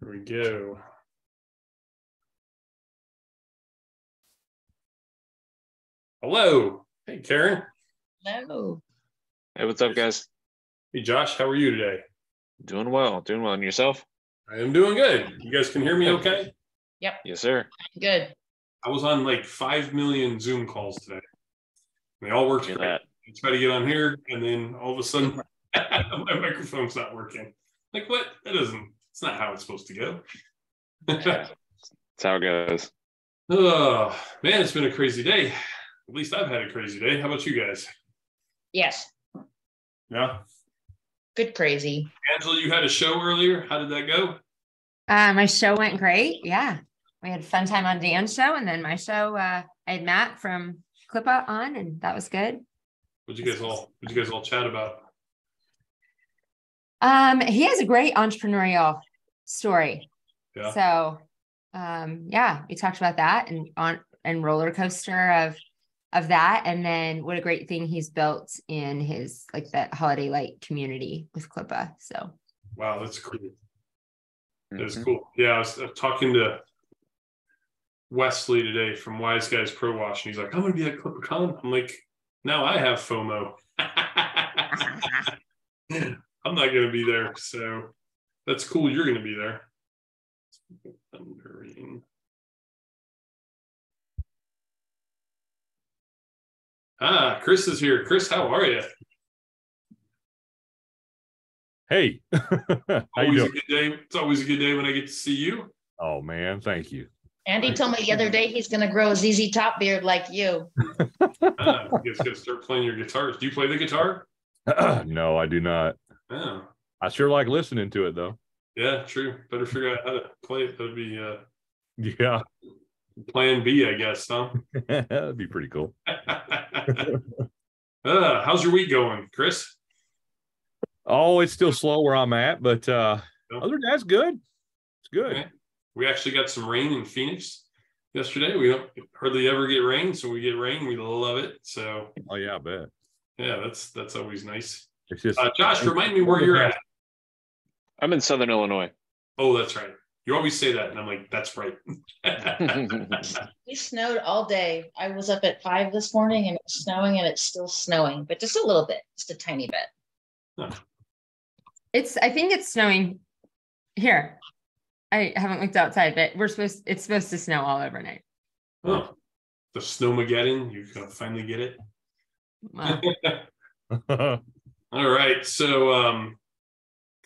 Here we go. Hello. Hey, Karen. Hello. Hey, what's up, guys? Hey, Josh. How are you today? Doing well. And yourself? I am doing good. You guys can hear me okay? Yep. Yes, sir. Good. I was on like 5 million Zoom calls today. They all worked great. I try to get on here, and then all of a sudden, my microphone's not working. Like, what? It's not how it's supposed to go. That's how it goes. Oh, man, it's been a crazy day. At least I've had a crazy day. How about you guys? Yes. Yeah. Good crazy. Angela, you had a show earlier. How did that go? My show went great. Yeah. We had a fun time on Dan's show, and then my show, I had Matt from Clipa on, and that was good. What'd you guys all chat about? He has a great entrepreneurial story. Yeah. So yeah, we talked about that and roller coaster of that. And then what a great thing he's built in his like that holiday light community with Clipa. So wow, that's cool. That's cool. Yeah, I was talking to Wesley today from Wise Guys Pro Wash, and he's like, I'm gonna be at ClipaCon. I'm like, now I have FOMO. I'm not gonna be there, so that's cool. You're gonna be there. Chris is here. Chris, how are you? Hey. Always a good day. It's always a good day when I get to see you. Oh man, thank you. Andy told me the other day he's going to grow a ZZ Top beard like you. You guys got to start playing your guitars. Do you play the guitar? No, I do not. Oh. I sure like listening to it though. Yeah, true. Better figure out how to play it. That'd be yeah. Plan B, I guess, huh? That'd be pretty cool. How's your week going, Chris? Oh, it's still slow where I'm at, but other than that, it's good. It's good. Okay. We actually got some rain in Phoenix yesterday. We don't hardly ever get rain, so we get rain. We love it. So oh yeah, I bet. Yeah, that's always nice. It's just Josh, remind me where you're at. I'm in Southern Illinois. Oh, that's right. You always say that, and I'm like, that's right. We snowed all day. I was up at 5 this morning, and it was snowing, and it's still snowing, but just a little bit, just a tiny bit. Huh. I think it's snowing here. I haven't looked outside, but it's supposed to snow all overnight. Oh, the Snowmageddon, you're gonna finally get it. Wow. All right. So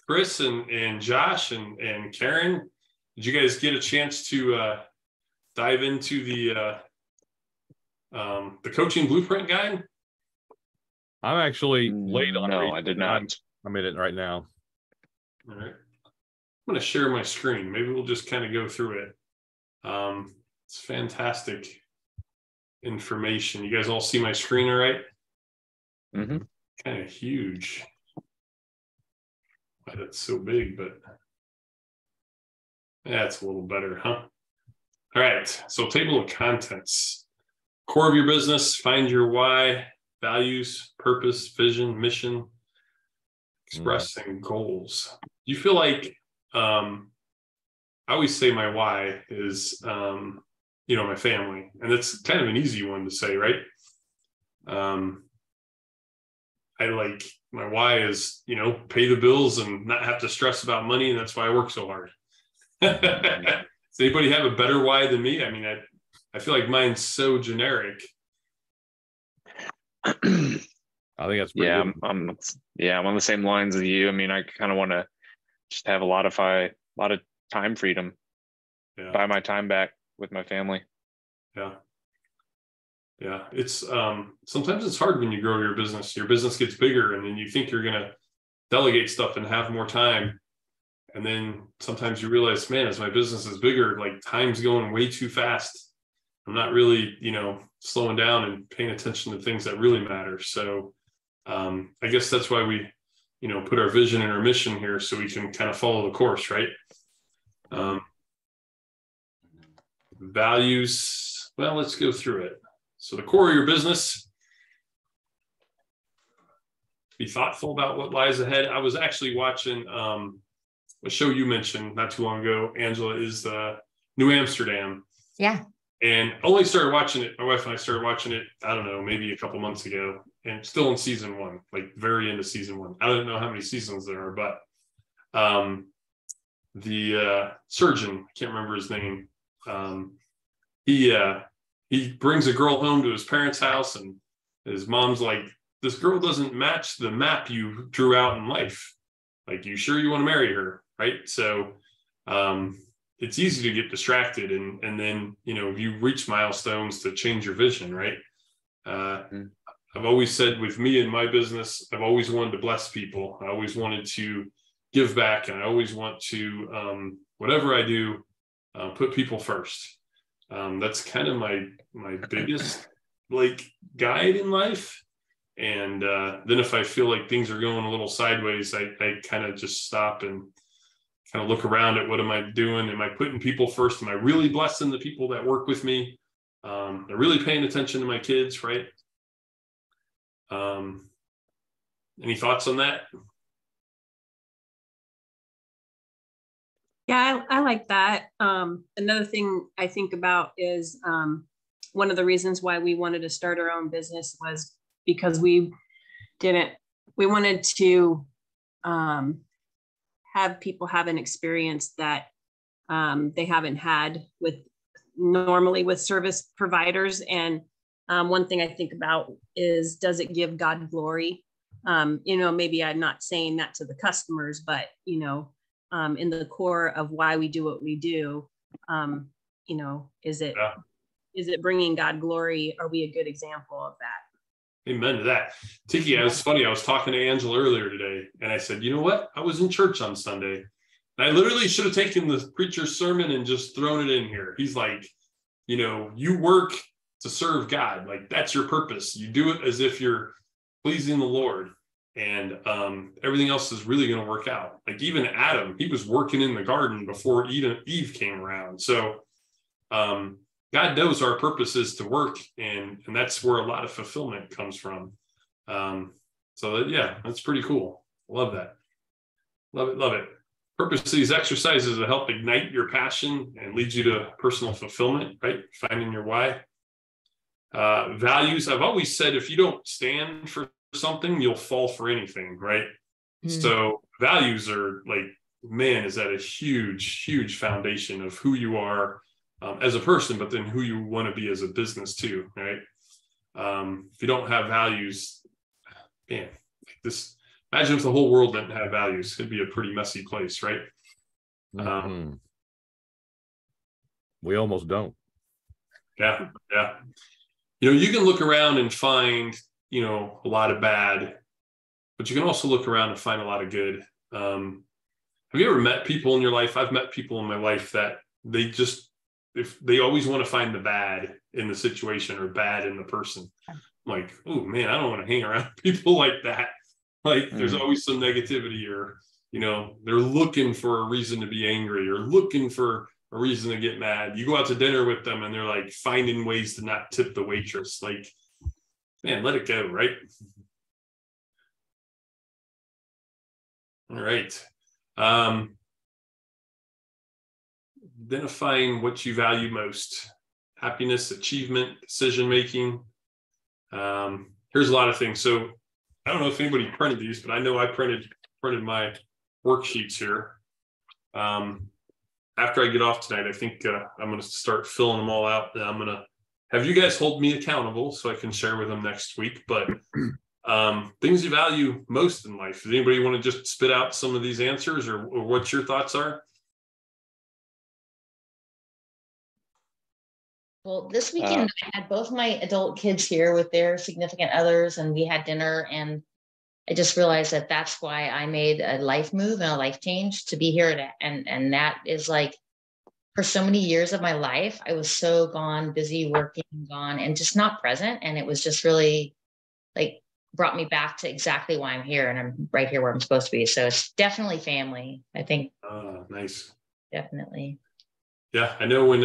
Chris and Josh and Karen, did you guys get a chance to dive into the coaching blueprint guide? I'm actually late on it. No, I did not. I'm in it right now. All right. I'm going to share my screen. Maybe we'll just kind of go through it. It's fantastic information. You guys all see my screen all right? Mm-hmm. Kind of huge. Why that's so big, but that's a little better, huh? All right. So table of contents. Core of your business, find your why, values, purpose, vision, mission, expressing goals. Do you feel like I always say my why is my family, and it's kind of an easy one to say, right? I like my why is pay the bills and not have to stress about money, and that's why I work so hard. Does anybody have a better why than me? I mean, I feel like mine's so generic. I think that's pretty good. I'm on the same lines as you. I mean, I kind of want to just have a lot of time freedom, buy my time back with my family. Yeah, it's sometimes it's hard when you grow your business gets bigger, and then you think you're gonna delegate stuff and have more time, and then sometimes you realize, man, as my business is bigger, like time's going way too fast. I'm not really slowing down and paying attention to things that really matter. So I guess that's why we put our vision and our mission here, so we can kind of follow the course, right? Values, well, let's go through it. So the core of your business, be thoughtful about what lies ahead. I was actually watching a show you mentioned not too long ago, Angela, is New Amsterdam. Yeah. And I only started watching it. My wife and I started watching it, I don't know, maybe a couple months ago, and still in season 1, like very into season 1. I don't know how many seasons there are, but the surgeon, I can't remember his name. He brings a girl home to his parents' house, and his mom's like, this girl doesn't match the map you drew out in life. Like, you sure you want to marry her? Right. So it's easy to get distracted, and then, you know, you reach milestones to change your vision. Right. I've always said, with me and my business, I've always wanted to bless people. I always wanted to give back, and I always want to, whatever I do, put people first. That's kind of my biggest like guide in life. And then if I feel like things are going a little sideways, I kind of just stop and kind of look around at, what am I doing? Am I putting people first? Am I really blessing the people that work with me? Am I really paying attention to my kids? Right. Any thoughts on that? Yeah, I like that. Another thing I think about is one of the reasons why we wanted to start our own business was because we wanted to have people have an experience that they haven't had normally with service providers. And one thing I think about is, does it give God glory? You know, maybe I'm not saying that to the customers, but, you know, in the core of why we do what we do, you know, is it bringing God glory? Are we a good example of that? Amen to that. Tiki, it was funny. I was talking to Angela earlier today, and I said, you know what? I was in church on Sunday, and I literally should have taken the preacher's sermon and just thrown it in here. He's like, you know, you work to serve God. Like, that's your purpose. You do it as if you're pleasing the Lord. And everything else is really going to work out. Like, even Adam, he was working in the garden before Eve came around. So God knows our purpose is to work, and that's where a lot of fulfillment comes from. That's pretty cool. Love that. Love it. Purpose of these exercises to help ignite your passion and lead you to personal fulfillment, right? Finding your why. Values. I've always said, if you don't stand for something, you'll fall for anything, right? So values are like, man, is that a huge foundation of who you are as a person, but then who you want to be as a business too, right? If you don't have values, man, imagine if the whole world didn't have values. It'd be a pretty messy place, right? We almost don't. Yeah. You know, you can look around and find, you know, a lot of bad, but you can also look around and find a lot of good. Have you ever met people in your life? I've met people in my life that if they always want to find the bad in the situation or bad in the person. I'm like, oh man, I don't want to hang around people like that. Like, there's always some negativity, or, you know, they're looking for a reason to be angry or looking for a reason to get mad. You go out to dinner with them and they're like finding ways to not tip the waitress. Like, man, let it go, right? All right. Identifying what you value most: happiness, achievement, decision-making. Here's a lot of things. So I don't know if anybody printed these, but I know I printed my worksheets here. After I get off tonight, I think I'm going to start filling them all out. And I'm going to have you guys hold me accountable so I can share with them next week. But things you value most in life. Does anybody want to just spit out some of these answers, or what your thoughts are? Well, this weekend I had both my adult kids here with their significant others, and we had dinner, and I just realized that that's why I made a life move and a life change to be here. And that is, like, for so many years of my life, I was so gone, busy working, and just not present. And it was just really, like, brought me back to exactly why I'm here, and I'm right here where I'm supposed to be. So it's definitely family, I think. Nice. Definitely. Yeah, I know when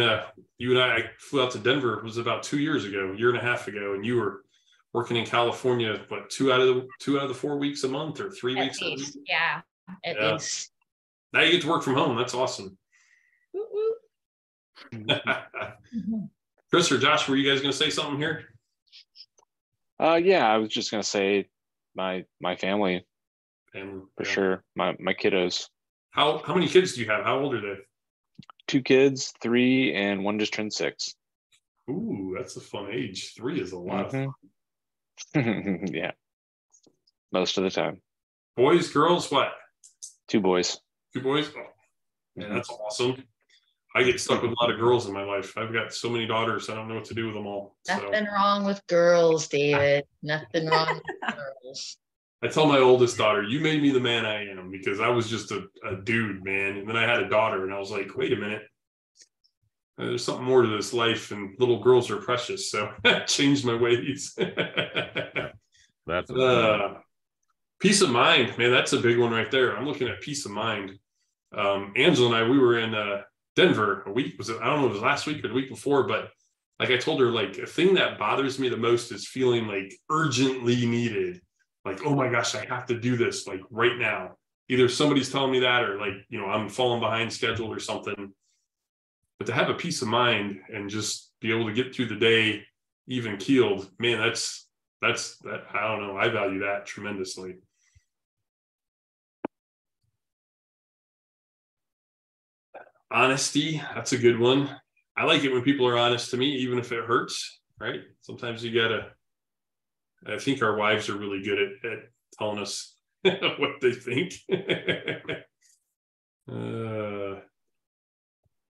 you and I flew out to Denver, it was about 2 years ago, a year and a half ago, and you were working in California, what, two out of the 4 weeks a month, or 3 weeks a month? Yeah, at least. Now you get to work from home. That's awesome. Chris or Josh, were you guys going to say something here? Yeah, I was just going to say my family for sure. My kiddos. How many kids do you have? How old are they? 2 kids, 3, and 1 just turned 6. Ooh, that's a fun age. 3 is a lot of fun. Yeah, most of the time. Boys, girls, what? 2 boys. 2 boys? Oh, man, that's awesome. I get stuck with a lot of girls in my life. I've got so many daughters. I don't know what to do with them all. Nothing wrong with girls, David. Nothing wrong with girls. I tell my oldest daughter, you made me the man I am, because I was just a dude, man. And then I had a daughter and I was like, wait a minute. There's something more to this life, and little girls are precious. So I changed my ways. That's peace of mind, man. That's a big one right there. I'm looking at peace of mind. Angela and I, we were in Denver a week. I don't know if it was last week or the week before, but like I told her, like, a thing that bothers me the most is feeling like urgently needed. Like, oh my gosh, I have to do this like right now. Either somebody's telling me that, or like, you know, I'm falling behind schedule or something. But to have a peace of mind and just be able to get through the day even keeled, man, that's that. I don't know. I value that tremendously. Honesty, that's a good one. I like it when people are honest to me, even if it hurts, right? Sometimes you gotta, I think our wives are really good at telling us what they think.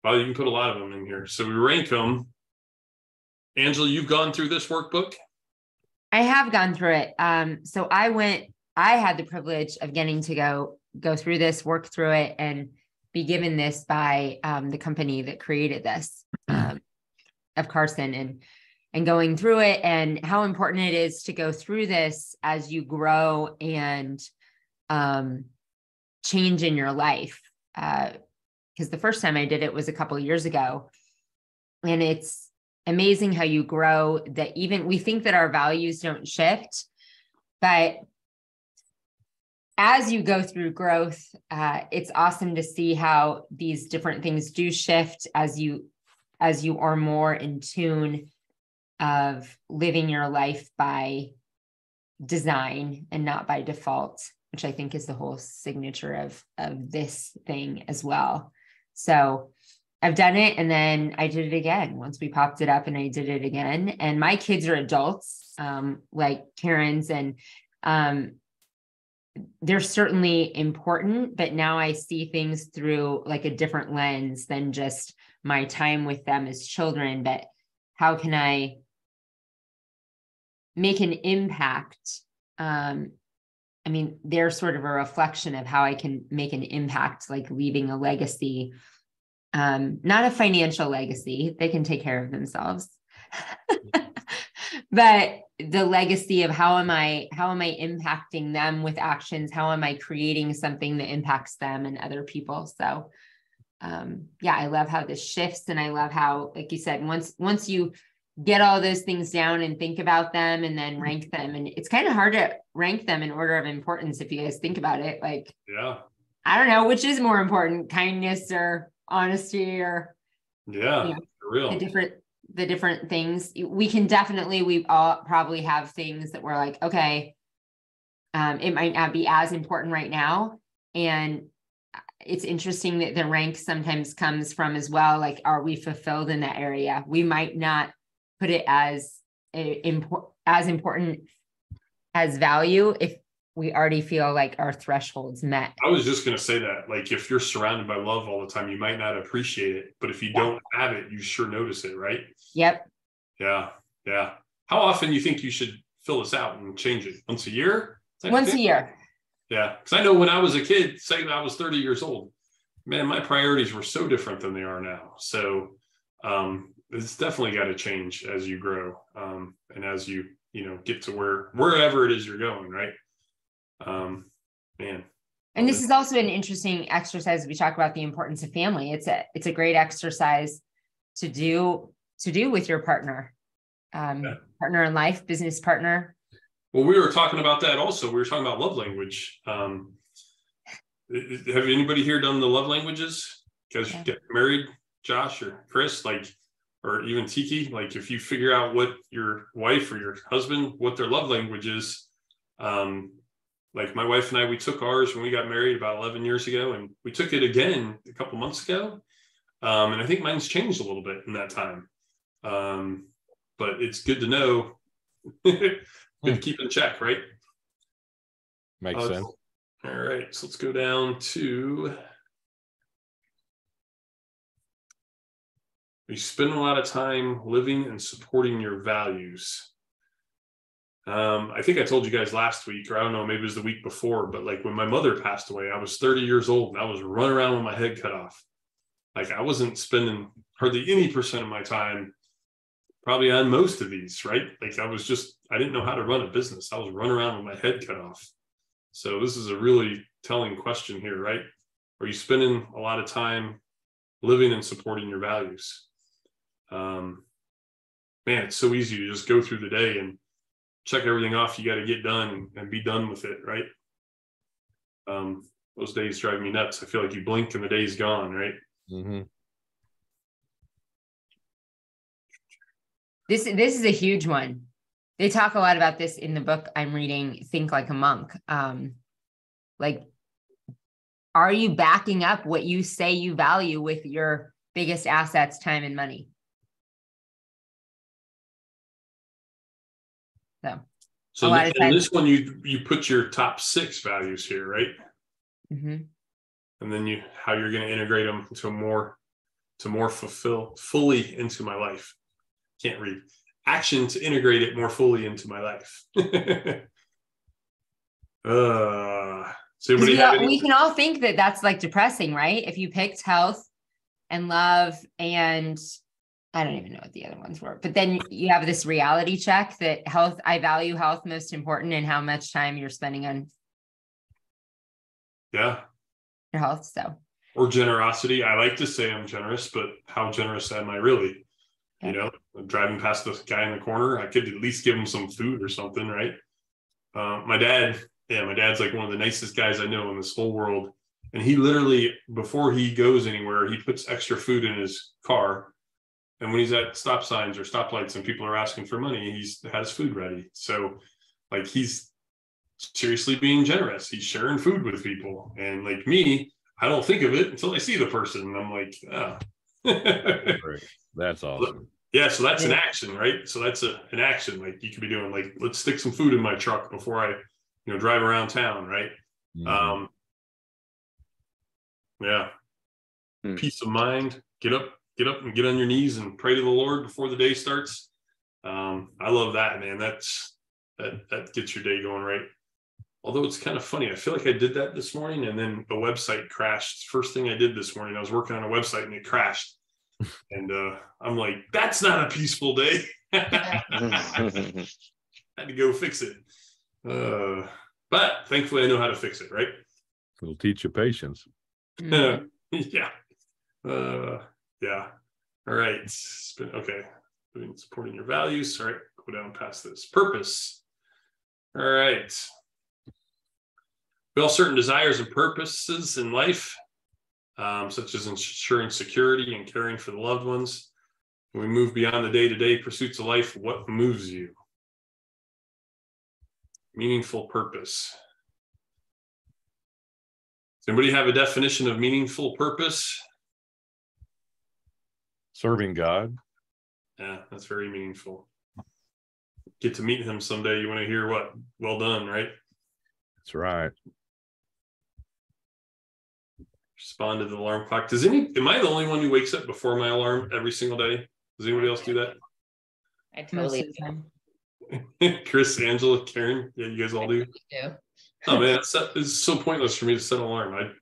Well, you can put a lot of them in here. So we rank them. Angela, you've gone through this workbook? I have gone through it. So I had the privilege of getting to go through this, work through it, and be given this by the company that created this, of Carson, and going through it, and how important it is to go through this as you grow and change in your life. Because the first time I did it was a couple of years ago, and it's amazing how you grow, that even we think that our values don't shift, but as you go through growth, it's awesome to see how these different things do shift as you are more in tune of living your life by design and not by default, which I think is the whole signature of this thing as well. So I've done it, and then I did it again once we popped it up, and I did it again. And my kids are adults, like Karen's, and they're certainly important, but now I see things through like a different lens than just my time with them as children. But how can I make an impact? I mean, they're sort of a reflection of how I can make an impact, like leaving a legacy, not a financial legacy. They can take care of themselves, but the legacy of how am I impacting them with actions? How am I creating something that impacts them and other people? So, yeah, I love how this shifts, and I love how, like you said, once you get all those things down and think about them and then rank them. And it's kind of hard to rank them in order of importance. If you guys think about it, like, yeah, I don't know, which is more important, kindness or honesty, or, yeah, you know, for real. The different things. We all probably have things that we're like, okay, it might not be as important right now. And it's interesting that the rank sometimes comes from as well, like, are we fulfilled in that area? We might not put it as important as value if we already feel like our threshold's met. I was just going to say that, like, if you're surrounded by love all the time, you might not appreciate it, but if you don't have it, you sure notice it, right? Yep. Yeah. How often do you think you should fill this out and change it? Once a year? Once a year. Yeah. Because I know when I was a kid, say I was 30 years old, man, my priorities were so different than they are now. So it's definitely got to change as you grow, and as you get to wherever it is you're going, right? Man. And this is also an interesting exercise. We talk about the importance of family. It's a great exercise to do with your partner, partner in life, business partner. Well, we were talking about that also. We were talking about love language. have anybody here done the love languages? You guys get married, Josh or Chris, like, or even Tiki, like if you figure out what your wife or your husband, what their love language is, like my wife and I, we took ours when we got married about 11 years ago, and we took it again a couple months ago. And I think mine's changed a little bit in that time. But it's good to know, good to keep in check, right? Makes sense. All right, so let's go down to, you spend a lot of time living and supporting your values. I think I told you guys last week, or I don't know, maybe it was the week before, but like when my mother passed away, I was 30 years old and I was running around with my head cut off. Like I wasn't spending hardly any percent of my time probably on most of these, right? Like I didn't know how to run a business. I was running around with my head cut off. So this is a really telling question here, right? Are you spending a lot of time living and supporting your values? Man, it's so easy to just go through the day and check everything off you got to get done and be done with it, right? Those days drive me nuts. I feel like you blink and the day's gone, right? Mm-hmm. This is a huge one. They talk a lot about this in the book I'm reading, Think Like a Monk. Like, are you backing up what you say you value with your biggest assets, time and money? So in this one, you put your top 6 values here, right? Mm-hmm. And then how you're going to integrate them to more fulfill fully into my life. Can't read. Action to integrate it more fully into my life. So we can all think that that's like depressing, right? If you picked health and love and I don't even know what the other ones were, but then you have this reality check that health, I value health most important, and how much time you're spending on your health. So, or generosity. I like to say I'm generous, but how generous am I really? You know, I'm driving past this guy in the corner, I could at least give him some food or something, right? My dad's like one of the nicest guys I know in this whole world. And he literally, before he goes anywhere, he puts extra food in his car. And when he's at stop signs or stoplights and people are asking for money, he has food ready. So like he's seriously being generous. He's sharing food with people. And like me, I don't think of it until I see the person. And I'm like, That's awesome. Yeah, so that's an action, right? So that's an action like you could be doing, like, let's stick some food in my truck before I, drive around town, right? Mm-hmm. Peace of mind. Get up and get on your knees and pray to the Lord before the day starts. I love that, man. That gets your day going, right? Although it's kind of funny, I feel like I did that this morning and then the website crashed. First thing I did this morning, I was working on a website and it crashed. And I'm like, that's not a peaceful day. Had to go fix it. But thankfully I know how to fix it, right? It'll teach you patience. Yeah. All right. Okay. Supporting your values. All right. Go down past this. Purpose. All right. We all have certain desires and purposes in life, such as ensuring security and caring for the loved ones. When we move beyond the day-to-day pursuits of life, what moves you? Meaningful purpose. Does anybody have a definition of meaningful purpose? Serving God. Yeah, that's very meaningful. Get to meet him someday. You want to hear what? Well done, right? That's right. Respond to the alarm clock. Am I the only one who wakes up before my alarm every single day? Does anybody else do that? I totally do. Chris, Angela, Karen, yeah, you guys all do. Oh man, it's so pointless for me to set an alarm.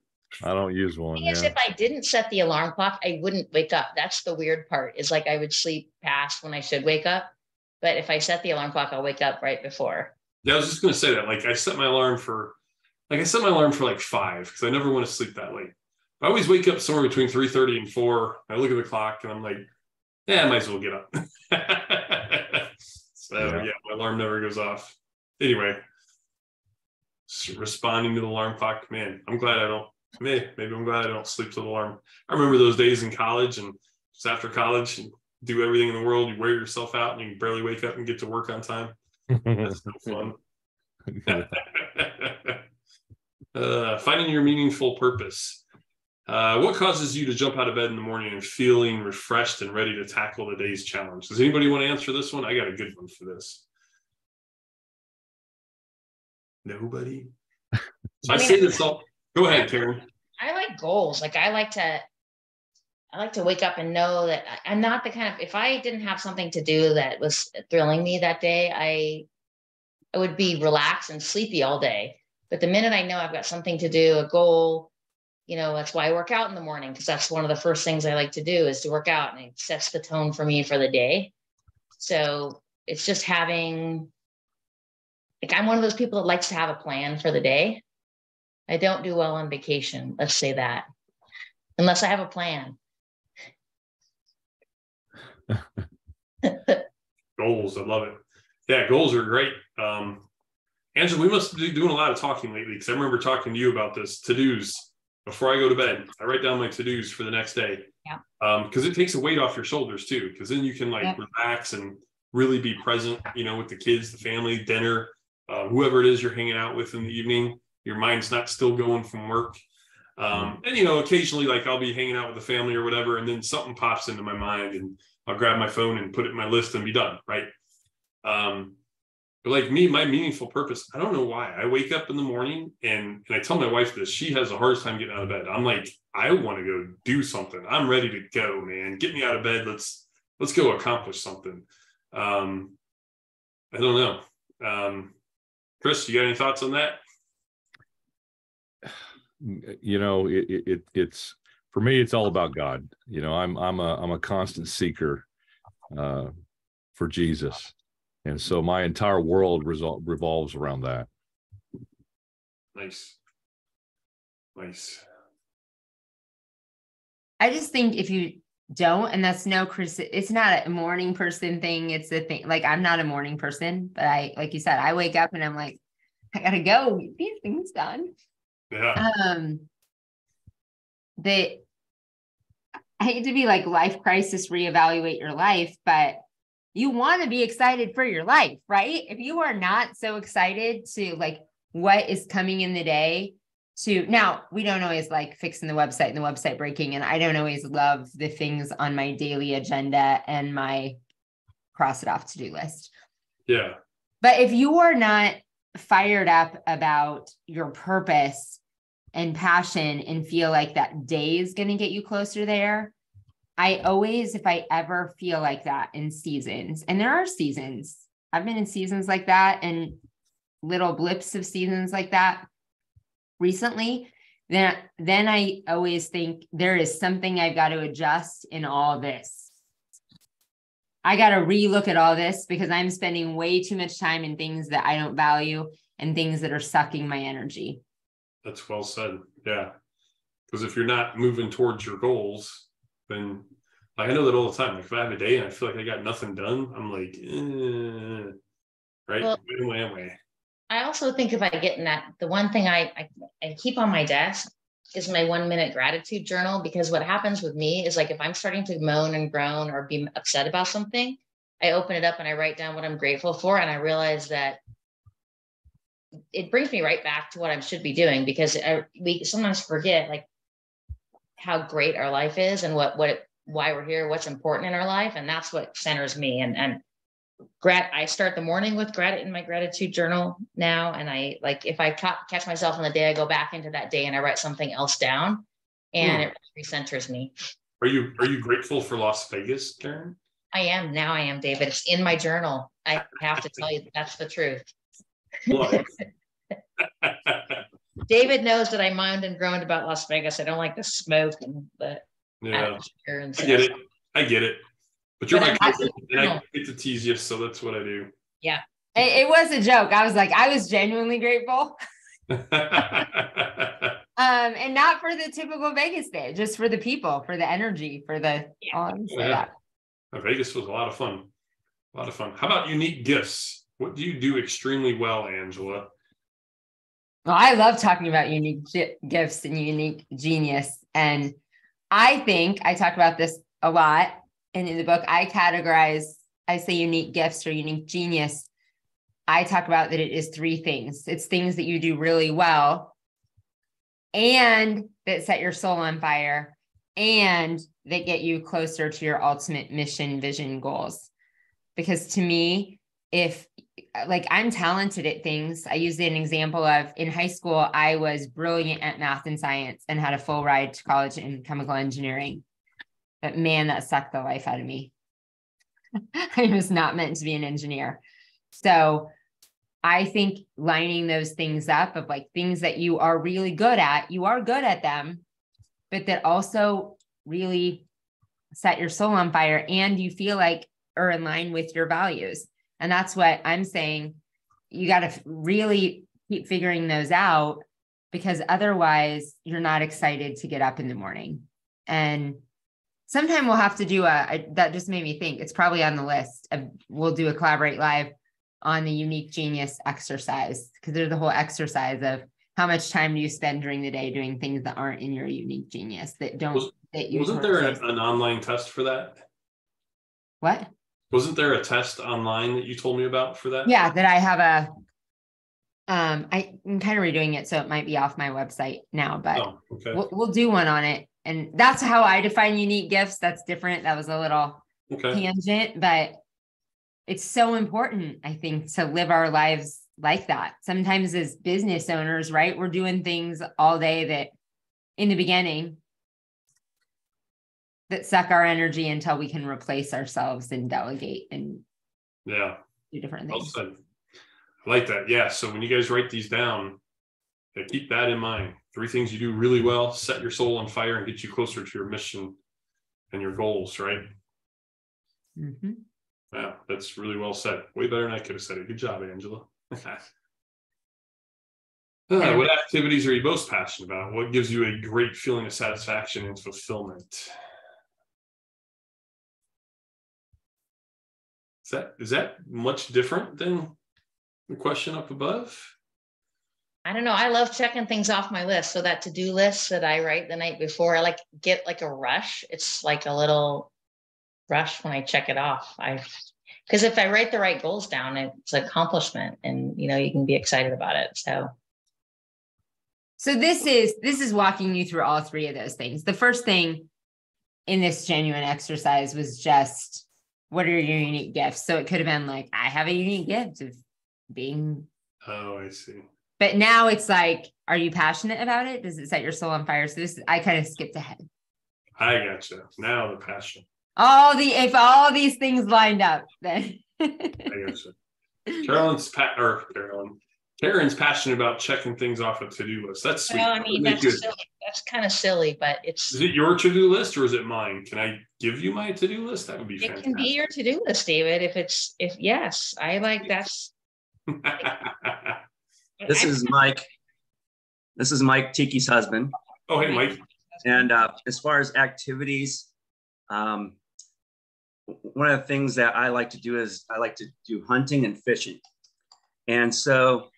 I don't use one. If I didn't set the alarm clock, I wouldn't wake up. That's the weird part. Is like I would sleep past when I should wake up, but if I set the alarm clock, I'll wake up right before. Yeah, I was just going to say that. Like I set my alarm for like 5 because I never want to sleep that late. I always wake up somewhere between 3:30 and 4. I look at the clock and I'm like, yeah, I might as well get up. So yeah, my alarm never goes off. Anyway, responding to the alarm clock, man, I'm glad I don't Maybe I'm glad I don't sleep till the alarm. I remember those days in college, and just after college, you do everything in the world. You wear yourself out, and you barely wake up and get to work on time. That's no fun. Finding your meaningful purpose. What causes you to jump out of bed in the morning and feeling refreshed and ready to tackle the day's challenge? Does anybody want to answer this one? I got a good one for this. Nobody? So I say this all. Go ahead, Karen. I like goals. Like I like to wake up and know that I'm not the kind of, if I didn't have something to do that was thrilling me that day, I would be relaxed and sleepy all day. But the minute I know I've got something to do, a goal, that's why I work out in the morning, because that's one of the first things I like to do is to work out, and it sets the tone for me for the day. So it's just having, like, I'm one of those people that likes to have a plan for the day. I don't do well on vacation. Let's say that, unless I have a plan. Goals. I love it. Yeah. Goals are great. Angela, we must be doing a lot of talking lately, because I remember talking to you about this to-dos. Before I go to bed, I write down my to-dos for the next day. Yeah. Because it takes a weight off your shoulders too, because then you can relax and really be present, with the kids, the family, dinner, whoever it is you're hanging out with in the evening. Your mind's not still going from work. And occasionally, like, I'll be hanging out with the family or whatever, and then something pops into my mind, and I'll grab my phone and put it in my list and be done, right? But like me, my meaningful purpose, I don't know why. I wake up in the morning and I tell my wife this. She has the hardest time getting out of bed. I'm like, I want to go do something. I'm ready to go, man. Get me out of bed. Let's go accomplish something. I don't know. Chris, you got any thoughts on that? It's for me, it's all about God. I'm a constant seeker for Jesus. And so my entire world revolves around that. Nice. I just think if you don't, and that's it's not a morning person thing. It's a thing. Like, I'm not a morning person, but like you said, I wake up and I'm like, I gotta go get these things done. Yeah. I hate to be like life crisis, reevaluate your life, but you want to be excited for your life, right? If you are not so excited to like what is coming in the day, now we don't always like fixing the website and the website breaking, and I don't always love the things on my daily agenda and my cross it off to-do list. Yeah. But if you are not fired up about your purpose and passion and feel like that day is going to get you closer there, I always, if I ever feel like that in seasons, and there are seasons, I've been in seasons like that and little blips of seasons like that recently, then I always think there is something I've got to adjust in all this. I got to relook at all this because I'm spending way too much time in things that I don't value and things that are sucking my energy. That's well said. Yeah. Because if you're not moving towards your goals, then I know that all the time. Like, if I have a day and I feel like I got nothing done, I'm like, right? Well, I also think if I get in that, the one thing I keep on my desk is my 1-minute gratitude journal, because what happens with me is, like, if I'm starting to moan and groan or be upset about something, I open it up and I write down what I'm grateful for. And I realize that it brings me right back to what I should be doing, because we sometimes forget, like, how great our life is and why we're here, what's important in our life. And that's what centers me. And I start the morning with gratitude in my gratitude journal now. And I, like, if I catch myself in the day, I go back into that day and I write something else down, and it recenters me. Are you grateful for Las Vegas, Karen? I am, David. It's in my journal. I have to tell you, that's the truth. David knows that I moaned and groaned about Las Vegas. I don't like the smoke and the atmosphere and stuff. I get it. But you're my cousin, and I get to tease you, so that's what I do. Yeah. It was a joke. I was genuinely grateful. And not for the typical Vegas day, just for the people, for the energy, for the Vegas was a lot of fun. How about unique gifts? What do you do extremely well, Angela? Well, I love talking about unique gifts and unique genius. And I think I talk about this a lot. And in the book, I say unique gifts or unique genius. I talk about that it is three things. It's things that you do really well and that set your soul on fire and that get you closer to your ultimate mission, vision, goals. Because to me, if like I'm talented at things, I use an example of in high school, I was brilliant at math and science and had a full ride to college in chemical engineering. But man, that sucked the life out of me. I was not meant to be an engineer. So I think lining those things up of like things that you are really good at, you are good at them, but that also really set your soul on fire and you feel like are in line with your values. And that's what I'm saying. You got to really keep figuring those out because otherwise you're not excited to get up in the morning. And sometime we'll have to do that just made me think it's probably on the list of, we'll do a Collaborate Live on the unique genius exercise because there's the whole exercise of how much time do you spend during the day doing things that aren't in your unique genius that don't, wasn't there an online test for that? What? Wasn't there a test online that you told me about for that? Yeah, that I have I'm kind of redoing it. So it might be off my website now, but okay. we'll do one on it. And that's how I define unique gifts. That's different. That was a little tangent, but it's so important, I think, to live our lives like that. Sometimes as business owners, right, we're doing things all day that in the beginning that suck our energy until we can replace ourselves and delegate and do different things. Well said. I like that. Yeah. So when you guys write these down, keep that in mind. 3 things you do really well, set your soul on fire and get you closer to your mission and your goals, right? Mm-hmm. Yeah, that's really well said. Way better than I could have said it. Good job, Angela. What activities are you most passionate about? What gives you a great feeling of satisfaction and fulfillment? Is that much different than the question up above? I don't know. I love checking things off my list. So that to-do list that I write the night before, I get like a rush. It's like a little rush when I check it off. Because if I write the right goals down, it's an accomplishment and, you can be excited about it. So this is walking you through all 3 of those things. The first thing in this genuine exercise was just, what are your unique gifts? So it could have been like, I have a unique gift of being. Oh, I see. But now it's like, are you passionate about it? Does it set your soul on fire? So I kind of skipped ahead. I gotcha. Now the passion. If all these things lined up, then. I gotcha. Karen's passionate about checking things off a to-do list. That's sweet. Well, I mean, that's silly. That's kind of silly, but it's. Is it your to-do list or is it mine? Can I give you my to-do list? That would be fantastic. It can be your to-do list, David. If yes, I like that's. This is Mike. This is Mike, Tiki's husband. Oh, hey, Mike. And as far as activities, one of the things that I like to do is I like to do hunting and fishing. And so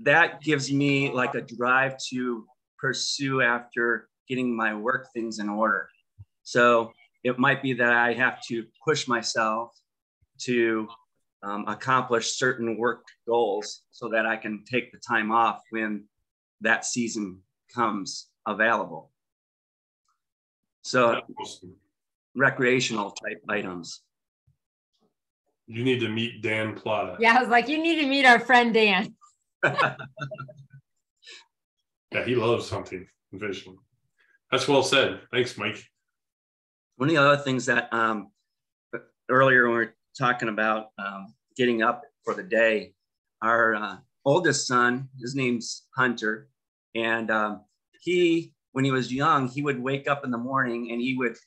that gives me like a drive to pursue after getting my work things in order. So it might be that I have to push myself to accomplish certain work goals so that I can take the time off when that season comes available. So recreational type items. You need to meet Dan Plata. Yeah, I was like, you need to meet our friend Dan. Yeah, he loves hunting and fishing. That's well said. Thanks, Mike. One of the other things that earlier when we were talking about getting up for the day, our oldest son, his name's Hunter, and when he was young, he would wake up in the morning and he would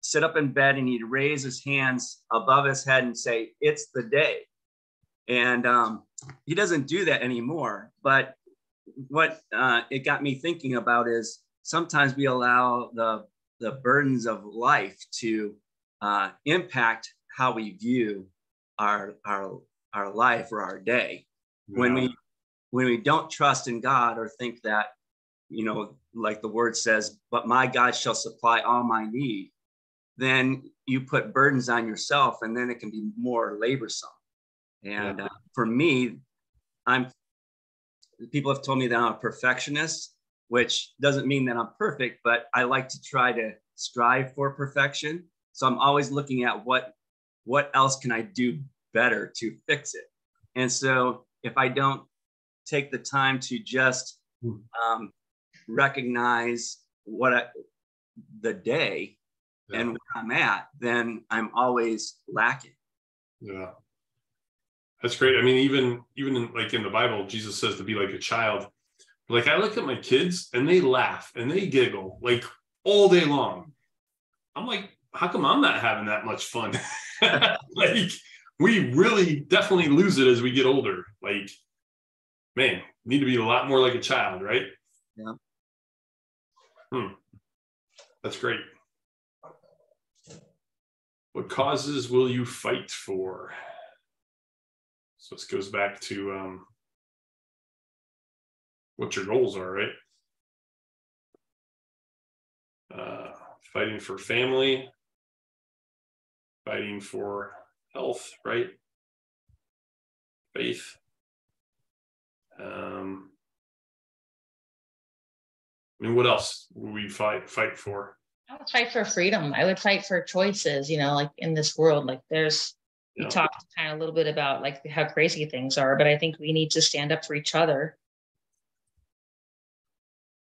sit up in bed and he'd raise his hands above his head and say, "It's the day." And he doesn't do that anymore. But what it got me thinking about is sometimes we allow the burdens of life to impact how we view our life or our day. Yeah. when we don't trust in God or think that, you know, like the word says, but my God shall supply all my need, then you put burdens on yourself, and then it can be more laborsome. And for me, people have told me that I'm a perfectionist, which doesn't mean that I'm perfect, but I like to try to strive for perfection. So I'm always looking at what else can I do better to fix it. And so if I don't take the time to just recognize the day and where I'm at, then I'm always lacking. Yeah. That's great. I mean, even in the Bible, Jesus says to be like a child. Like, I look at my kids and they laugh and they giggle like all day long. I'm like, how come I'm not having that much fun? Like, we really definitely lose it as we get older. Like, man, need to be a lot more like a child, right? Yeah. That's great. What causes will you fight for? So this goes back to what your goals are, right? Fighting for family, fighting for health, right? Faith. I mean, what else would we fight for? I would fight for freedom. I would fight for choices, you know, like in this world, like we talked kind of a little bit about like how crazy things are, but I think we need to stand up for each other.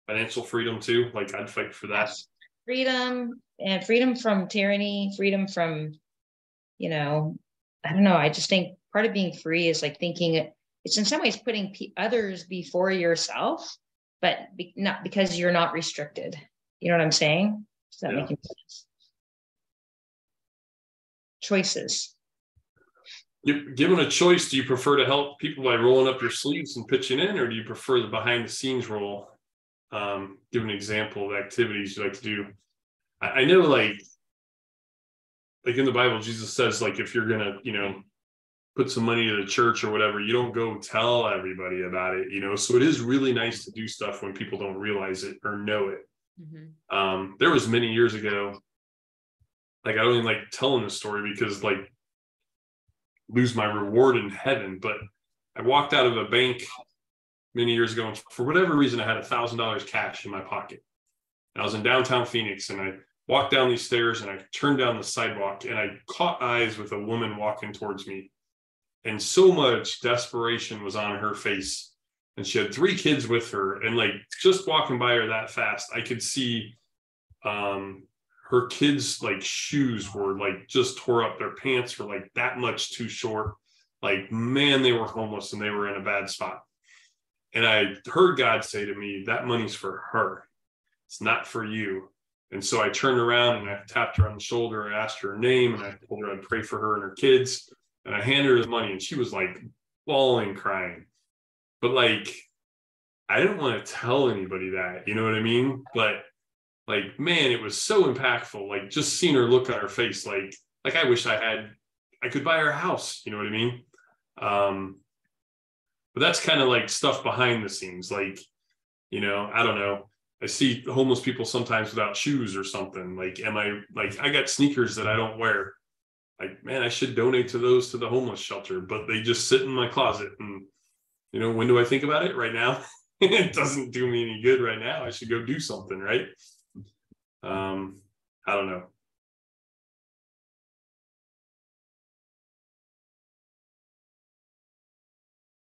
Financial freedom too. Like, I'd fight for that. Freedom, and freedom from tyranny, freedom from, you know, I don't know. I just think part of being free is like thinking it's in some ways putting others before yourself, but not because you're not restricted. You know what I'm saying? Does that make sense? Choices. Given a choice, do you prefer to help people by rolling up your sleeves and pitching in, or do you prefer the behind the scenes role? Give an example of activities you like to do. I know, like in the Bible, Jesus says, like, if you're gonna, you know, put some money to the church or whatever, you don't go tell everybody about it, you know. So it is really nice to do stuff when people don't realize it or know it. Mm-hmm. There was many years ago, like, I don't even like telling this story because, like, lose my reward in heaven, but I walked out of a bank many years ago, and for whatever reason, I had $1,000 cash in my pocket. And I was in downtown Phoenix, and I walked down these stairs, and I turned down the sidewalk, and I caught eyes with a woman walking towards me, and so much desperation was on her face, and she had 3 kids with her, and like, just walking by her that fast, I could see her kids' like shoes were like just tore up. Their pants were like that much too short. Like, man, they were homeless and they were in a bad spot. And I heard God say to me, that money's for her. It's not for you. And so I turned around and I tapped her on the shoulder and asked her name, and I told her I'd pray for her and her kids. And I handed her the money, and she was like bawling, crying. But like, I didn't want to tell anybody that, you know what I mean? But like, man, it was so impactful. Like, just seeing her look on her face, like I wish I could buy her a house, you know what I mean? But that's kind of like stuff behind the scenes. Like, you know, I don't know. I see homeless people sometimes without shoes or something. Like, I got sneakers that I don't wear. Like, man, I should donate to those to the homeless shelter, but they just sit in my closet. And, you know, when do I think about it? Right now? It doesn't do me any good right now. I should go do something, right? I don't know.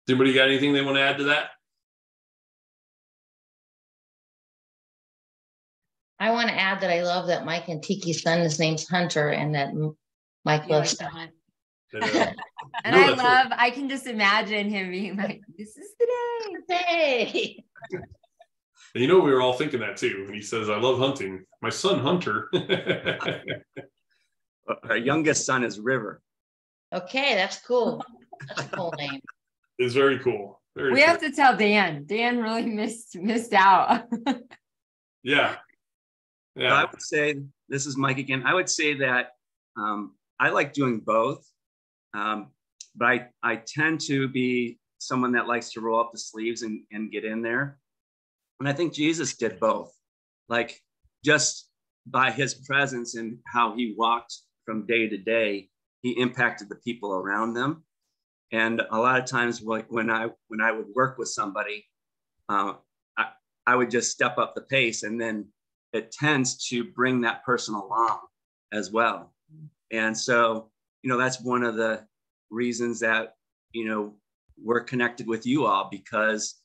Anybody got anything they want to add to that? I want to add that I love that Mike and Tiki's son, his name's Hunter, and that Mike loves to hunt. And I can just imagine him being like, this is the day. And you know, we were all thinking that too. When he says, I love hunting, my son Hunter. Our youngest son is River. Okay, that's cool. That's a cool name. It's very cool. We have to tell Dan. Dan really missed out. Yeah. I would say, this is Mike again. I would say that I like doing both, but I tend to be someone that likes to roll up the sleeves and get in there. And I think Jesus did both. Like, just by his presence and how he walked from day to day, he impacted the people around them. And a lot of times, like when I would work with somebody, I would just step up the pace, and then it tends to bring that person along as well. And so, that's one of the reasons that, we're connected with you all, because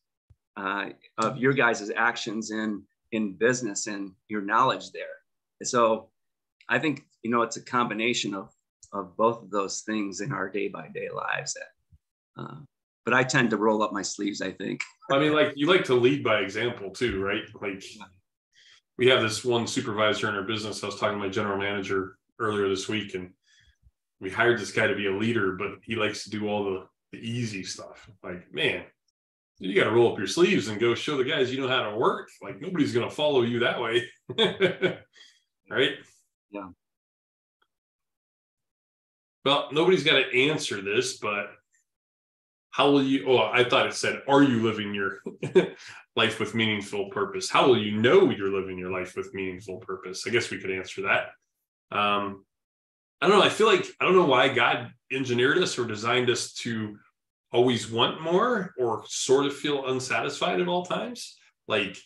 of your guys' actions in business and your knowledge there. So I think, it's a combination of both of those things in our day-by-day lives. But I tend to roll up my sleeves, I think. I mean, like, you like to lead by example too, right? Like, we have this one supervisor in our business. I was talking to my general manager earlier this week, and we hired this guy to be a leader, but he likes to do all the easy stuff. Like, man, you got to roll up your sleeves and go show the guys you know how to work. Like, nobody's going to follow you that way. Right? Yeah. Well, nobody's got to answer this, but how will you, I thought it said, are you living your life with meaningful purpose? How will you know you're living your life with meaningful purpose? I guess we could answer that. I don't know. I feel like, I don't know why God engineered us or designed us to always want more or sort of feel unsatisfied at all times. Like,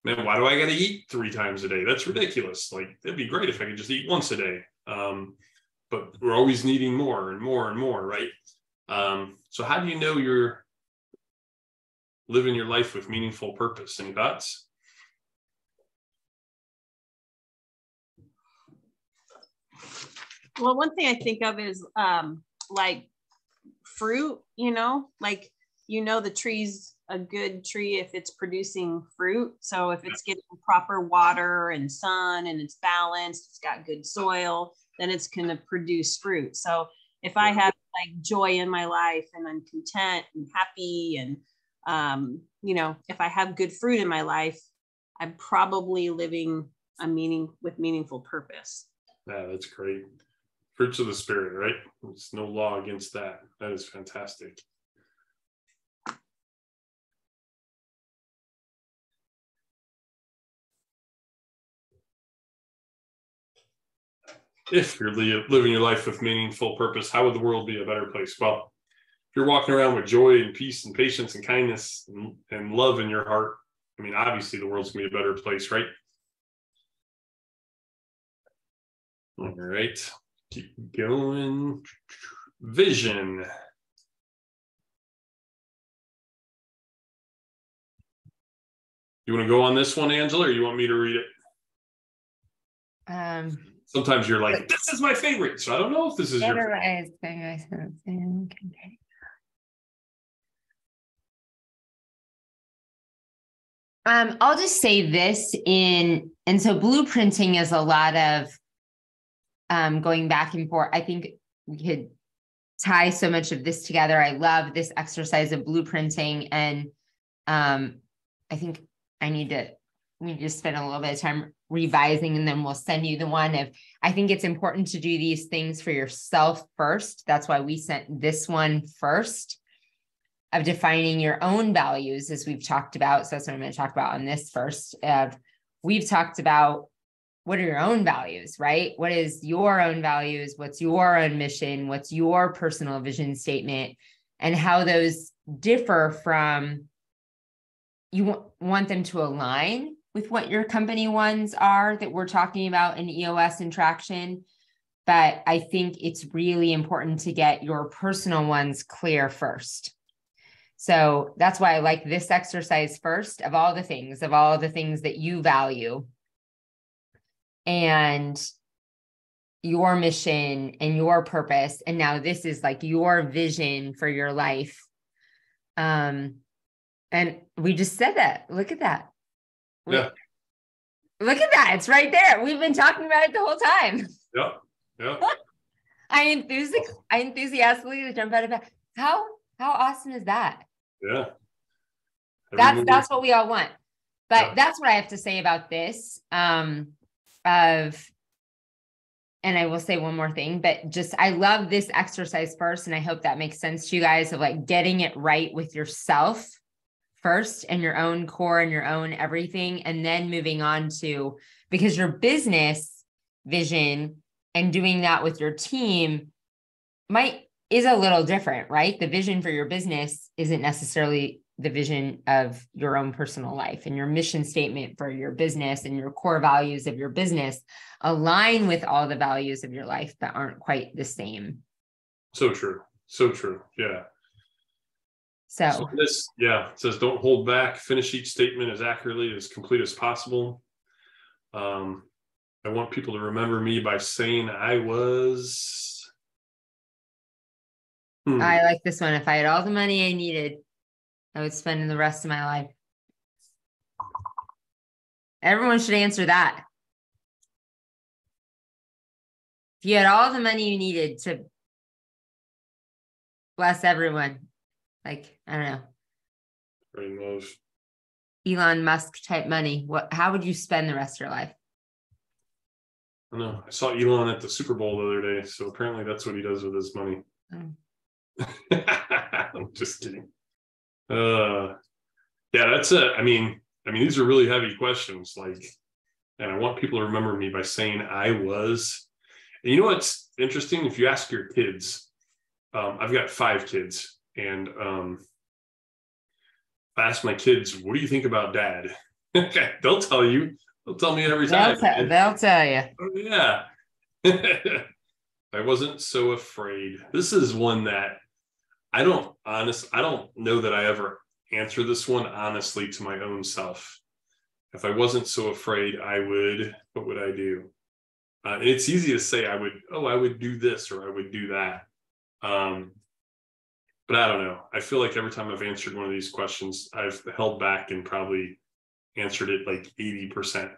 man, why do I got to eat 3 times a day? That's ridiculous. Like, it'd be great if I could just eat once a day. But we're always needing more and more and more, right? So how do you know you're living your life with meaningful purpose? Any thoughts? Well, one thing I think of is like fruit, like, the tree's a good tree if it's producing fruit. So if it's getting proper water and sun and it's balanced, it's got good soil, then it's going to produce fruit. So if I have like joy in my life and I'm content and happy and, if I have good fruit in my life, I'm probably living with meaningful purpose. Yeah, that's great. Fruits of the Spirit, right? There's no law against that. That is fantastic. If you're living your life with meaningful purpose, how would the world be a better place? Well, if you're walking around with joy and peace and patience and kindness and love in your heart, I mean, obviously the world's gonna be a better place, right? All right, keep going. Vision. You want to go on this one, Angela, or you want me to read it? Sometimes you're like, this is my favorite. So I don't know if this is your favorite. I'll just say this and so blueprinting is a lot of going back and forth. I think we could tie so much of this together. I love this exercise of blueprinting, and I think we need to spend a little bit of time revising, and then we'll send you the one of, I think it's important to do these things for yourself first. That's why we sent this one first, of defining your own values, as we've talked about. So that's what I'm going to talk about on this first. We've talked about what are your own values, right? What is your own values? What's your own mission? What's your personal vision statement? And how those differ from, you want them to align with what your company ones are that we're talking about in EOS and Traction. But I think it's really important to get your personal ones clear first. So that's why I like this exercise first, of all the things that you value and your mission and your purpose. And now this is like your vision for your life. And we just said that. Look at that. Yeah. Look at that. It's right there. We've been talking about it the whole time. Yep. Yep. I enthusiastically jump out of bed. How awesome is that? Yeah. That's what we all want. But that's what I have to say about this. Of and I will say one more thing, but just, I love this exercise first. And I hope that makes sense to you guys, of like getting it right with yourself first and your own core and your own everything. And then moving on to, because your business vision and doing that with your team is a little different, right? The vision for your business isn't necessarily the vision of your own personal life, and your mission statement for your business and your core values of your business align with all the values of your life that aren't quite the same. So true. So true. Yeah. So this, it says, don't hold back, finish each statement as accurately, as complete as possible. I want people to remember me by saying I was. I like this one. If I had all the money I needed, I would spend the rest of my life. Everyone should answer that. If you had all the money you needed to bless everyone, like, I don't know, Very much. Elon Musk type money, how would you spend the rest of your life? I don't know. I saw Elon at the Super Bowl the other day, so apparently that's what he does with his money. I'm just kidding. That's it. I mean, these are really heavy questions. Like, and I want people to remember me by saying I was. And you know what's interesting? If you ask your kids, I've got 5 kids, and if I ask my kids, what do you think about dad? They'll tell you. They'll tell me every time. They'll tell you. Oh, yeah. I wasn't so afraid. This is one that I don't know that I ever answer this one honestly to my own self. If I wasn't so afraid, what would I do? And it's easy to say I would do this or I would do that. But I don't know. I feel like every time I've answered one of these questions, I've held back and probably answered it like 80%,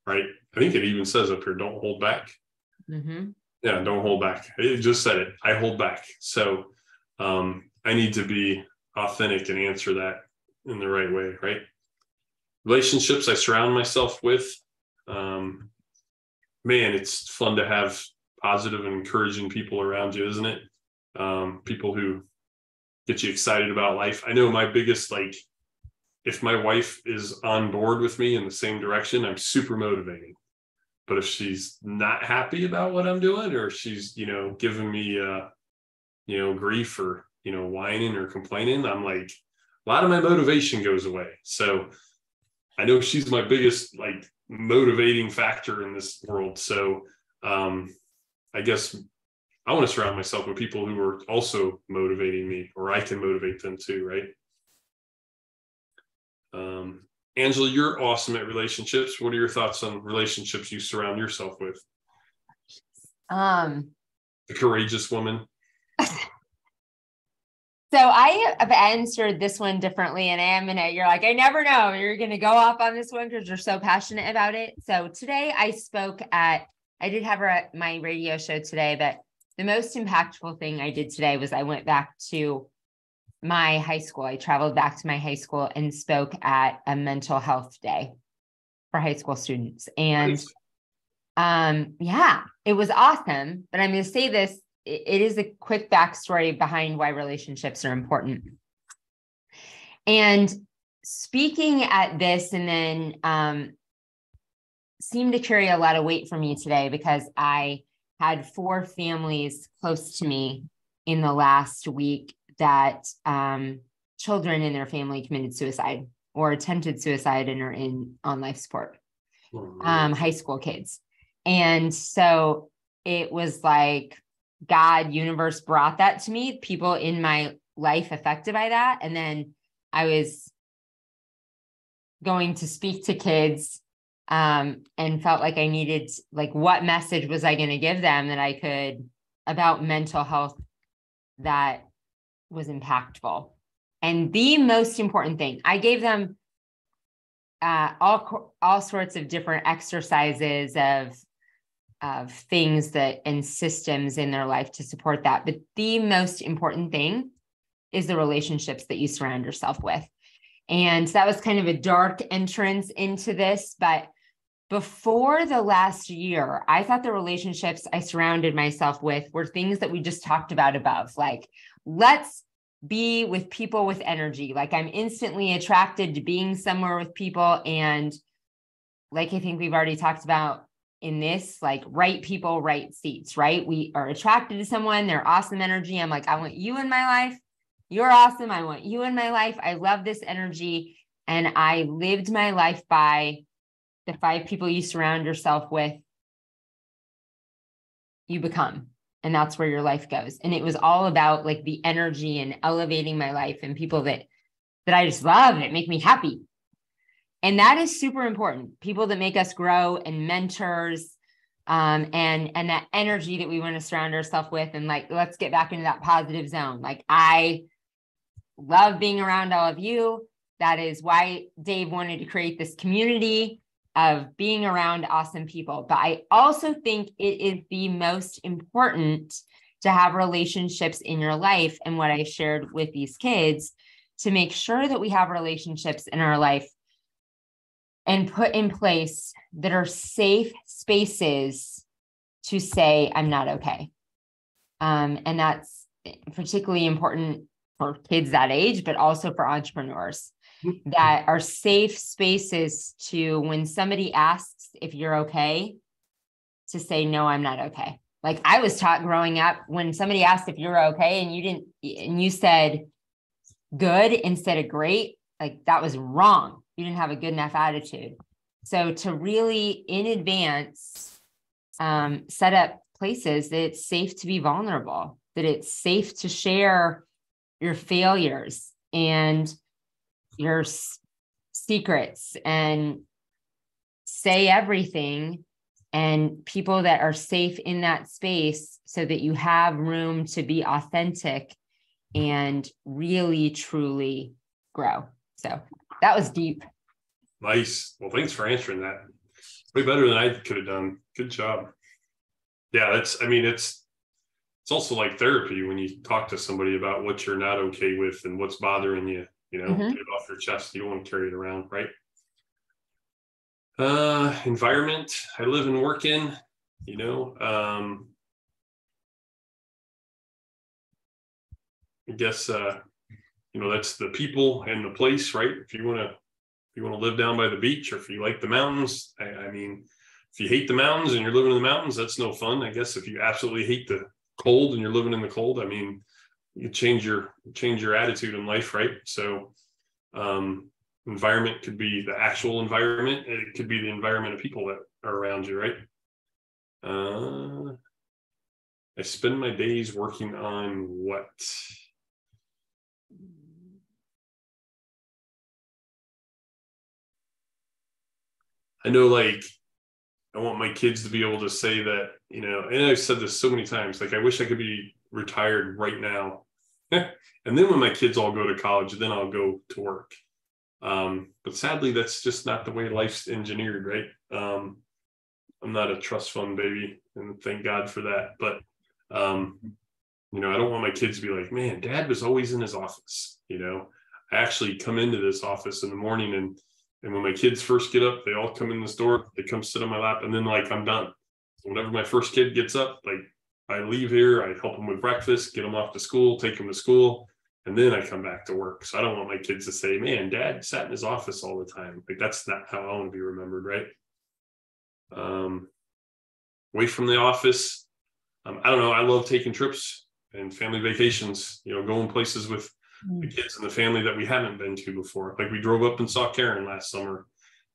right? I think it even says up here, don't hold back. Mm-hmm. Yeah, don't hold back. It just said it. I hold back. So I need to be authentic and answer that in the right way, right? Relationships I surround myself with. Man, it's fun to have positive and encouraging people around you, isn't it? People who get you excited about life. I know my biggest, if my wife is on board with me in the same direction, I'm super motivating. But if she's not happy about what I'm doing, or she's, giving me, grief or, whining or complaining, I'm like, a lot of my motivation goes away. So I know she's my biggest, motivating factor in this world. So I guess I want to surround myself with people who are also motivating me, or I can motivate them too, right? Angela, you're awesome at relationships. What are your thoughts on relationships you surround yourself with? The courageous woman. So I have answered this one differently, and you're like, I never know. You're going to go off on this one because you're so passionate about it. So today I did have her at my radio show today, but the most impactful thing I did today was I went back to my high school. I traveled back to my high school and spoke at a mental health day for high school students. And it was awesome. But I'm going to say this, it is a quick backstory behind why relationships are important. And speaking at this, and then seemed to carry a lot of weight for me today, because I had 4 families close to me in the last week that children in their family committed suicide or attempted suicide and are on life support, high school kids. And so it was like God, universe brought that to me, people in my life affected by that. And then I was going to speak to kids and felt like I needed, what message was I going to give them that I could about mental health that was impactful. And the most important thing, I gave them all sorts of different exercises of things and systems in their life to support that. But the most important thing is the relationships that you surround yourself with. And that was kind of a dark entrance into this, but before the last year, I thought the relationships I surrounded myself with were things that we just talked about above. Like, let's be with people with energy. Like, I'm instantly attracted to being somewhere with people. And like, I think we've already talked about in this, like, right people, right seats, right? We are attracted to someone, they're awesome energy. I'm like, I want you in my life. You're awesome. I want you in my life. I love this energy. And I lived my life by the 5 people you surround yourself with, you become, and that's where your life goes. And it was all about like the energy and elevating my life and people that I just love, that make me happy. And that is super important. People that make us grow, and mentors, and that energy that we want to surround ourselves with. And like, let's get back into that positive zone. Like, I love being around all of you. That is why Dave wanted to create this community of being around awesome people. But I also think it is the most important to have relationships in your life. And what I shared with these kids, to make sure that we have relationships in our life and put in place that are safe spaces to say, I'm not okay. And that's particularly important for kids that age, but also for entrepreneurs, that are safe spaces to, when somebody asks if you're okay, to say, no, I'm not okay. Like, I was taught growing up, when somebody asked if you're okay and you said good instead of great, like, that was wrong. You didn't have a good enough attitude. So to really in advance set up places that it's safe to be vulnerable, that it's safe to share your failures and your secrets and say everything, and people that are safe in that space, so that you have room to be authentic and really, truly grow. So that was deep. Nice. Well, thanks for answering that. Way better than I could have done. Good job. Yeah, it's also like therapy when you talk to somebody about what you're not okay with and what's bothering you. Get it off your chest. You don't want to carry it around, right? Environment I live and work in, I guess, that's the people and the place, right? If you want to live down by the beach, or if you like the mountains, I mean, if you hate the mountains and you're living in the mountains, that's no fun. I guess if you absolutely hate the cold and you're living in the cold, I mean, you change your attitude in life, right? So environment could be the actual environment. It could be the environment of people that are around you, right? I spend my days working on what? I know, like, I want my kids to be able to say that, and I've said this so many times, like, I wish I could be retired right now. And then when my kids all go to college, then I'll go to work. But sadly, that's just not the way life's engineered, right? I'm not a trust fund baby, and thank God for that. But, I don't want my kids to be like, man, Dad was always in his office. I actually come into this office in the morning, and when my kids first get up, they all come in this door, they come sit on my lap, and then, like, I'm done. So whenever my first kid gets up, like, I leave here, I help them with breakfast, get them off to school, take them to school, and then I come back to work. So I don't want my kids to say, man, Dad sat in his office all the time. Like, that's not how I want to be remembered, right? Away from the office. I don't know. I love taking trips and family vacations, going places with the kids and the family that we haven't been to before. Like, we drove up and saw Karen last summer.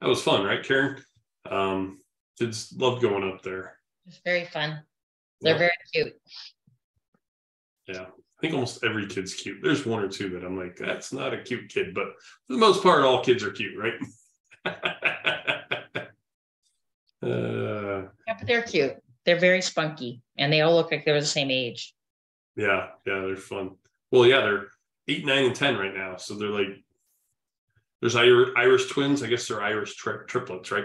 That was fun, right, Karen? Kids loved going up there. It's very fun. They're very cute. Yeah. I think almost every kid's cute. There's one or two that I'm like, that's not a cute kid, but for the most part, all kids are cute, right? Yeah, but they're cute. They're very spunky, and they all look like they're the same age. Yeah, they're fun. Well, yeah, they're 8, 9, and 10 right now. So they're like, there's Irish twins. I guess they're Irish triplets, right?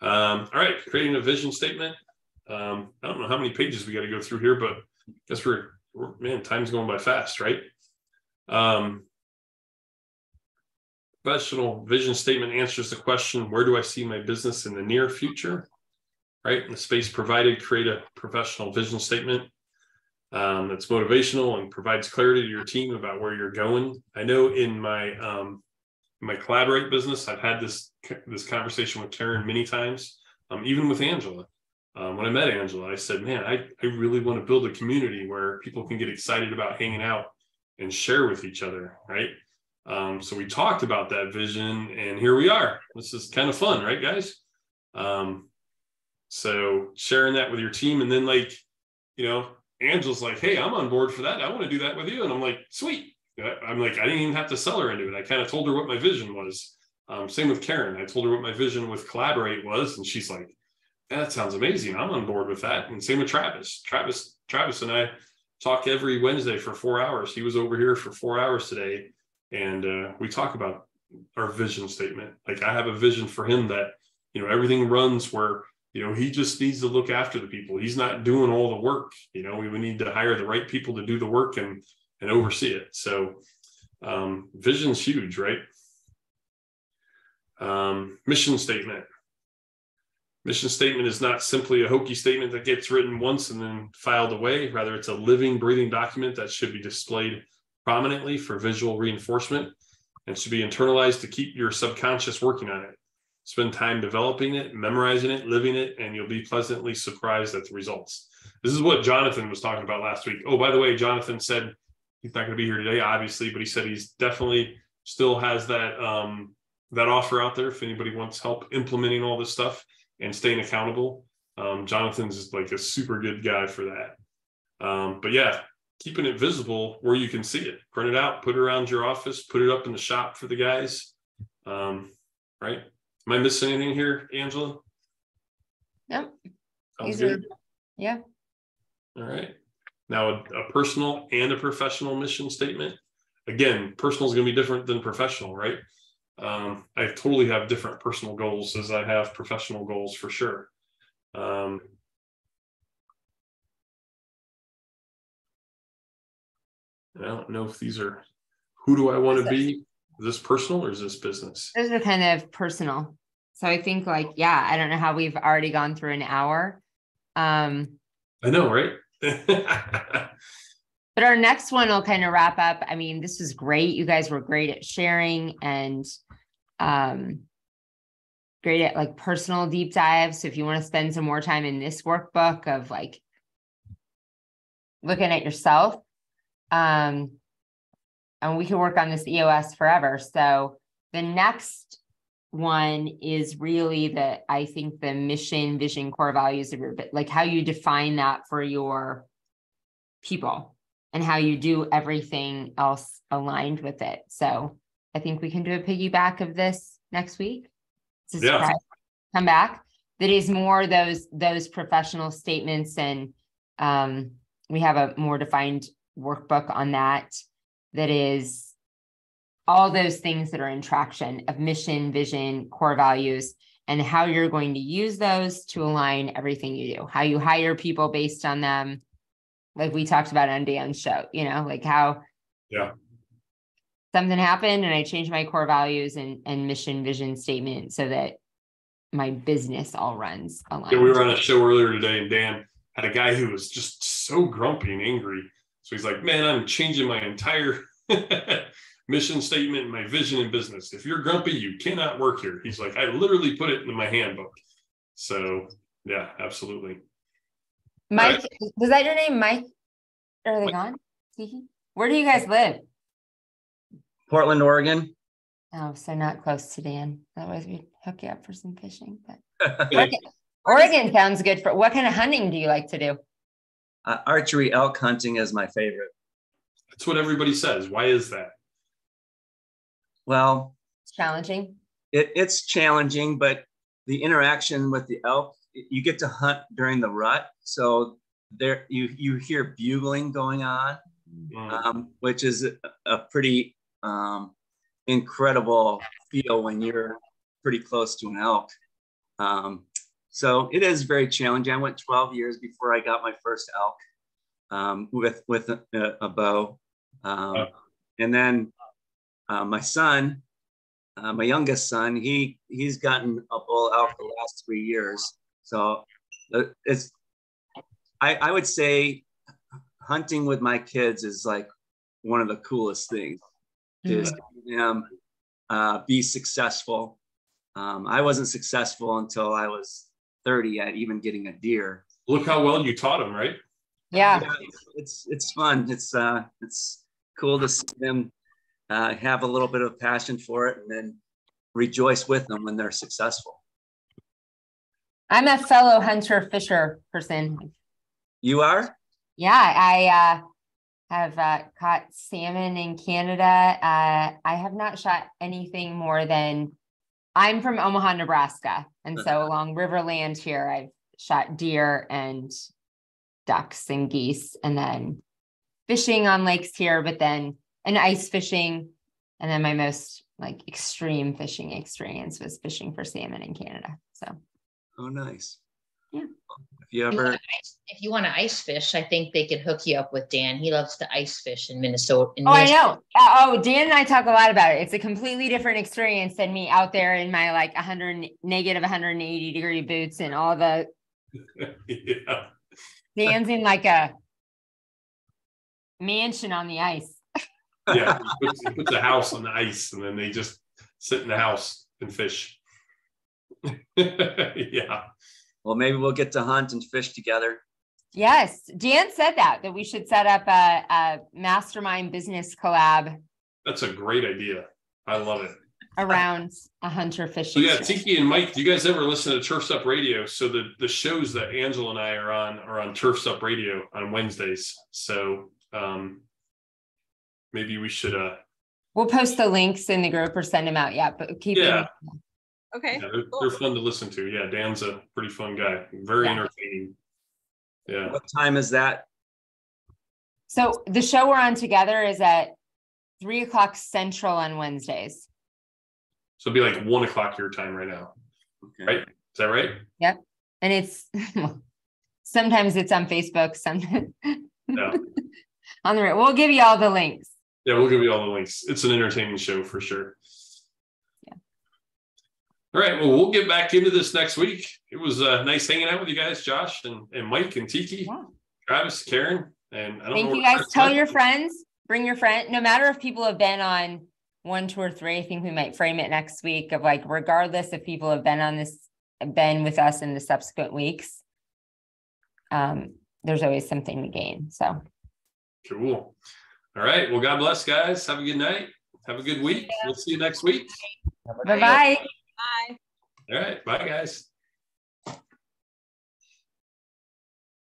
All right, creating a vision statement. I don't know how many pages we got to go through here, but I guess man, time's going by fast, right? Professional vision statement answers the question, where do I see my business in the near future? Right? In the space provided, create a professional vision statement that's motivational and provides clarity to your team about where you're going. I know in my Collaborate business, I've had this conversation with Karen many times, even with Angela. When I met Angela, I said, man, I really want to build a community where people can get excited about hanging out and share with each other, right? So we talked about that vision, and here we are. This is kind of fun, right, guys? So sharing that with your team, and then like, Angela's like, hey, I'm on board for that. I want to do that with you. And I'm like, sweet. I'm like, I didn't even have to sell her into it. I kind of told her what my vision was. Same with Karen. I told her what my vision with Collaborate was, and she's like, that sounds amazing. I'm on board with that. And same with Travis. Travis and I talk every Wednesday for 4 hours. He was over here for 4 hours today. And we talk about our vision statement. Like, I have a vision for him that, everything runs where, he just needs to look after the people. He's not doing all the work. We would need to hire the right people to do the work and oversee it. So vision's huge, right? Mission statement. Mission statement is not simply a hokey statement that gets written once and then filed away. Rather, it's a living, breathing document that should be displayed prominently for visual reinforcement and should be internalized to keep your subconscious working on it. Spend time developing it, memorizing it, living it, and you'll be pleasantly surprised at the results. This is what Jonathan was talking about last week. Oh, by the way, Jonathan said he's not going to be here today, obviously, but he said he's definitely still has that offer out there if anybody wants help implementing all this stuff and staying accountable. Jonathan's like a super good guy for that. But yeah, keeping it visible where you can see it. Print it out, put it around your office, put it up in the shop for the guys. Right? Am I missing anything here, Angela? No. Sounds good. Yeah. All right. Now, a personal and a professional mission statement. Again, personal is going to be different than professional, right? I totally have different personal goals as I have professional goals for sure. I don't know if these are, who do I want to be? Is this personal or is this business? Those are kind of personal. So I think I don't know how we've already gone through an hour. I know, right? But our next one will kind of wrap up. I mean, this was great. You guys were great at sharing and great at personal deep dives. So if you want to spend some more time in this workbook of looking at yourself, and we can work on this EOS forever. So the next one is really I think the mission, vision, core values of your, how you define that for your people and how you do everything else aligned with it. So I think we can do a piggyback of this next week. It's a surprise. Come back. That is more those professional statements, and we have a more defined workbook on that is all those things that are in traction of mission, vision, core values, and how you're going to use those to align everything you do, how you hire people based on them. Like we talked about on Dan's show, how something happened and I changed my core values and mission, vision statement so that my business all runs aligned. Yeah, we were on a show earlier today and Dan had a guy who was just so grumpy and angry. So he's like, man, I'm changing my entire mission statement, my vision in business. If you're grumpy, you cannot work here. He's like, I literally put it in my handbook. So yeah, absolutely. Mike, was that your name, Mike? Are they gone? Where do you guys live? Portland, Oregon. Oh, so not close to Dan. Otherwise we'd hook you up for some fishing. But Oregon sounds good. For what kind of hunting do you like to do? Archery elk hunting is my favorite. That's what everybody says. Why is that? Well, it's challenging. It's challenging, but the interaction with the elk, you get to hunt during the rut. So there you hear bugling going on, which is a pretty incredible feel when you're pretty close to an elk. So it is very challenging. I went 12 years before I got my first elk with a bow. And then my son my youngest son, he's gotten a bull out the last 3 years. So I would say hunting with my kids is like one of the coolest things. To see them be successful. I wasn't successful until I was 30 at even getting a deer. Look how well you taught them, right? Yeah. It's fun. It's cool to see them have a little bit of passion for it and then rejoice with them when they're successful. I'm a fellow hunter fisher person. You are? Yeah, I have caught salmon in Canada. I have not shot anything more than, I'm from Omaha, Nebraska. And so along Riverland here, I've shot deer and ducks and geese, and then fishing on lakes here, but then and ice fishing. And then my most like extreme fishing experience was fishing for salmon in Canada. So. Oh, nice. Yeah. If you want to ice fish, I think they could hook you up with Dan. He loves to ice fish in Minnesota. I know. Oh, Dan and I talk a lot about it. It's a completely different experience than me out there in my like negative 180 degree boots and all the. Yeah. Dan's in like a mansion on the ice. Yeah, he puts a house on the ice, and then they just sit in the house and fish. Yeah. Well, maybe we'll get to hunt and fish together. Yes, Dan said that we should set up a mastermind business collab. That's a great idea. I love it. Around a hunter fishing. So yeah, Tiki and Mike, do you guys ever listen to Turfs Up Radio? So the shows that Angela and I are on Turfs Up Radio on Wednesdays. So maybe we should we'll post the links in the group or send them out. Yeah, but keep Okay. Yeah, they're fun to listen to. Yeah, Dan's a pretty fun guy. Very entertaining. Yeah. What time is that? So the show we're on together is at 3:00 Central on Wednesdays. So it'd be like 1:00 your time right now. Okay. Right? Is that right? Yep. And it's sometimes it's on Facebook, sometimes Yeah. on the we'll give you all the links. Yeah, we'll give you all the links. It's an entertaining show for sure. Yeah. All right. Well, we'll get back into this next week. It was nice hanging out with you guys, Josh and Mike and Tiki, Travis, Karen, and I don't know. Thank you guys. Tell your friends, bring your friend. No matter if people have been on 1, 2, or 3, I think we might frame it next week of like, regardless if people have been with us in the subsequent weeks, there's always something to gain. So cool. All right. Well, God bless, guys. Have a good night. Have a good week. We'll see you next week. Bye-bye. Bye. All right. Bye, guys.